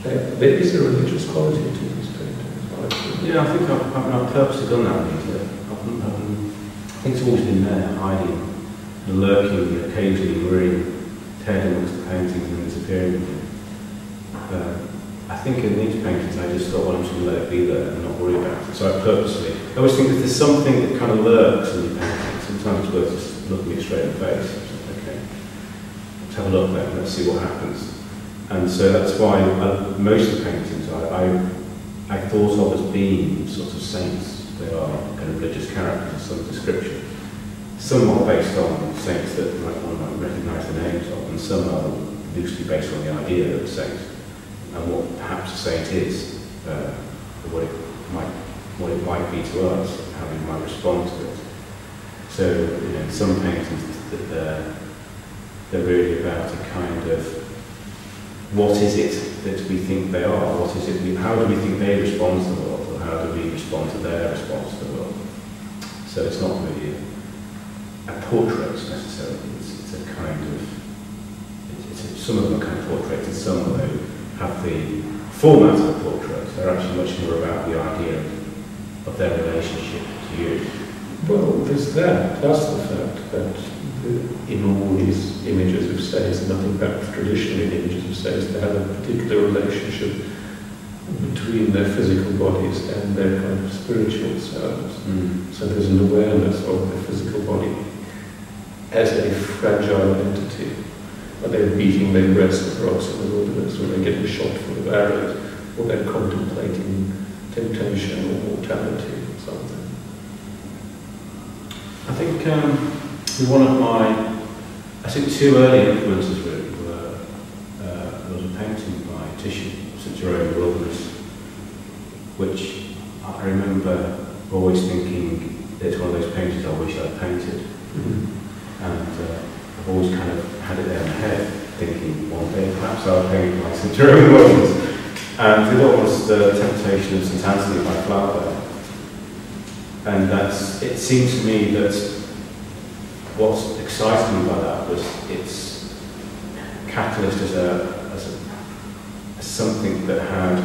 There is a religious quality to these paintings. Yeah, I think I've purposely done that. I think it's always been there, hiding and lurking, occasionally luring, tearing amongst the paintings and disappearing. I think in these paintings I just thought, well, I'm just going to let it be there and not worry about it. So I always think if there's something that kind of lurks in your painting, sometimes it's worth just looking it straight in the face. Okay, let's have a look there, let's see what happens. And so that's why most of the paintings I thought of as being sort of saints. They are kind of religious characters of some description. Some are based on saints that one might recognise the names of, and some are loosely based on the idea of a saint and what perhaps a saint is, or what it might be to us, how we might respond to it. So, in some paintings that they're really about a kind of what is it that we think they are? What is it? How do we think they respond to the world, or how do we respond to their response to the world? So it's not really a portrait necessarily. It's a kind of. Some of them are kind of portraits, and some of them have the format of a portrait. They're actually much more about the idea of their relationship to you. Well, there's that, plus the fact that in all these images of saints, nothing but traditional images of saints, they have a particular relationship between their physical bodies and their kind of spiritual selves. So there's an awareness of the physical body as a fragile entity. Or they're beating their breast across in the wilderness, or they're getting shot full of arrows, or they're contemplating temptation or mortality or something. I think one of my, two early influences really was a painting by Titian, St. Jerome the Wilderness, which I remember always thinking it's one of those paintings I wish I'd painted. And I've always kind of had it there in my head, thinking one day perhaps I'll paint like St. Jerome the Wilderness. And the other was the Temptation of St. Ansel by Flower. And it seemed to me that what excited me by that was its catalyst as something that had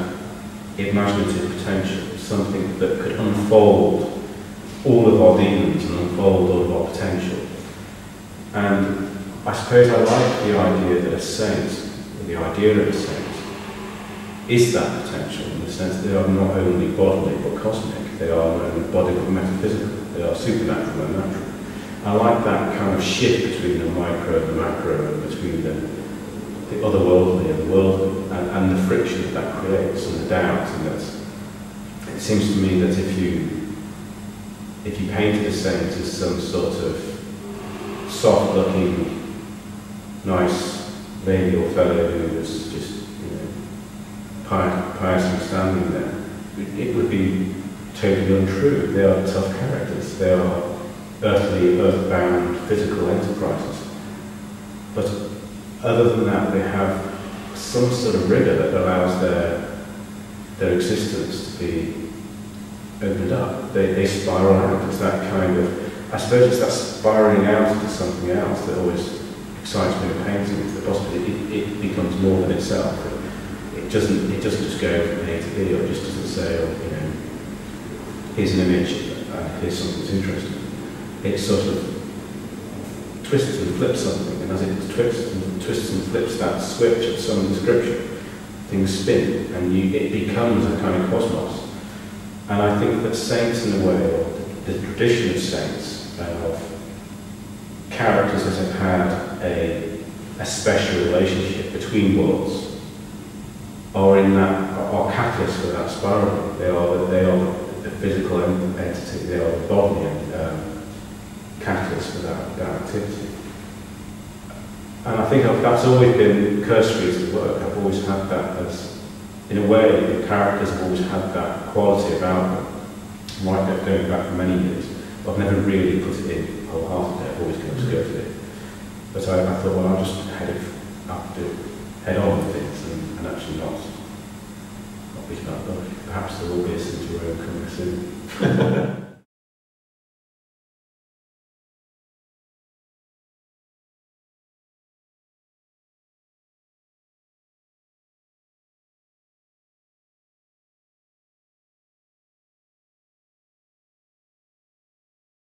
imaginative potential, something that could unfold all of our demons and unfold all of our potential. And I suppose I like the idea that a saint, or the idea of a saint, is that potential in the sense that they are not only bodily but cosmic. They are not only body but metaphysical. They are supernatural and natural. I like that kind of shift between the micro and the macro, and between the otherworldly and the worldly, and the friction that creates, and the doubt. And it seems to me that if you painted a saint as some sort of soft-looking, nice lady or fellow who was just, piously standing there, it would be totally untrue. They are tough characters. They are earthbound, physical enterprises. But other than that, they have some sort of rigour that allows their existence to be opened up. They spiral out. It's that kind of, I suppose it's that spiraling out into something else that always excites me in painting. It's the possibility it becomes more than itself. It doesn't just go from A to B, or it just doesn't say, here's an image and here's something that's interesting. It sort of twists and flips something, and as it twists and flips that switch of some description, things spin, and it becomes a kind of cosmos. And I think that saints, in a way, or the tradition of saints, of characters that have had a special relationship between worlds, are catalysts for that spiral. They are the physical entity. They are the bodily catalyst for that activity. And I think that's always been cursory to the work. I've always had that as, in a way, the characters have always had that quality about them, right, going back for many years. But I've never really put it in wholeheartedly. I've always kind of skirted it. But I thought, well, I'll just head on with things and actually not beat about the bush. Perhaps there will be a St. Jerome coming soon.